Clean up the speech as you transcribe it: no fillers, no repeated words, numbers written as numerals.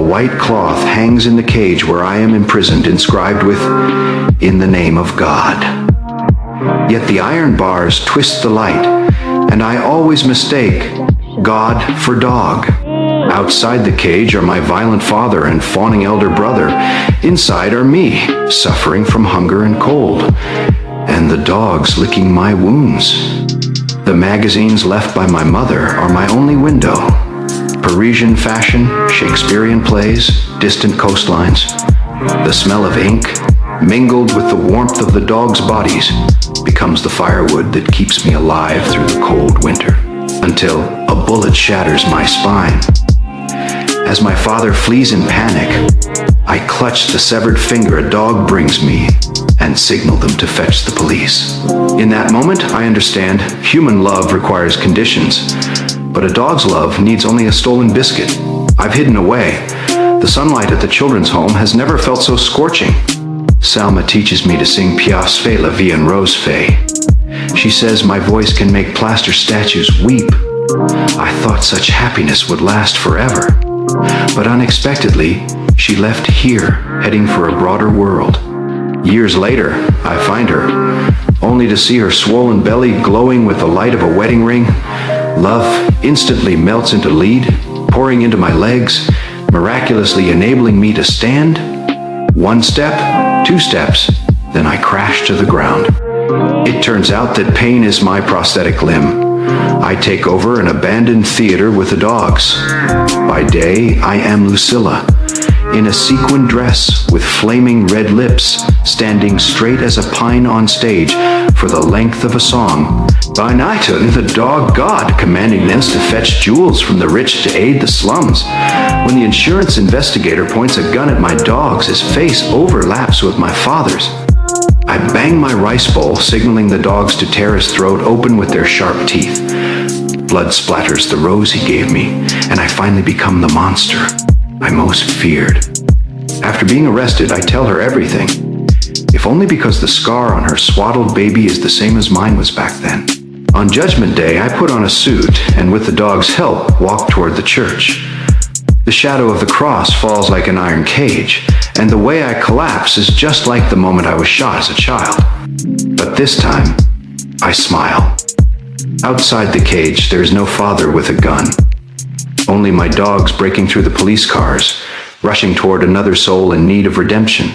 white cloth hangs in the cage where I am imprisoned, inscribed with, "In the name of God." Yet the iron bars twist the light, and I always mistake God for dog. Outside the cage are my violent father and fawning elder brother. Inside are me, suffering from hunger and cold, and the dogs licking my wounds. The magazines left by my mother are my only window. Parisian fashion, Shakespearean plays, distant coastlines. The smell of ink, mingled with the warmth of the dogs' bodies, becomes the firewood that keeps me alive through the cold winter, until a bullet shatters my spine. As my father flees in panic, I clutch the severed finger a dog brings me and signal them to fetch the police. In that moment, I understand human love requires conditions, but a dog's love needs only a stolen biscuit. I've hidden away. The sunlight at the children's home has never felt so scorching. Salma teaches me to sing Piaf's Fais la vie en rose fait. She says my voice can make plaster statues weep. I thought such happiness would last forever. But unexpectedly, she left here, heading for a broader world. Years later, I find her, only to see her swollen belly glowing with the light of a wedding ring. Love instantly melts into lead, pouring into my legs, miraculously enabling me to stand. One step, two steps, then I crash to the ground. It turns out that pain is my prosthetic limb. I take over an abandoned theater with the dogs. By day, I am Lucilla, in a sequin dress with flaming red lips, standing straight as a pine on stage for the length of a song. By night, the dog god commanding us to fetch jewels from the rich to aid the slums. When the insurance investigator points a gun at my dogs, his face overlaps with my father's. I bang my rice bowl, signaling the dogs to tear his throat open with their sharp teeth. Blood splatters the rose he gave me, and I finally become the monster I most feared. After being arrested, I tell her everything, if only because the scar on her swaddled baby is the same as mine was back then. On Judgment Day, I put on a suit and with the dog's help, walk toward the church. The shadow of the cross falls like an iron cage, and the way I collapse is just like the moment I was shot as a child. But this time, I smile. Outside the cage, there is no father with a gun. Only my dogs breaking through the police cars, rushing toward another soul in need of redemption.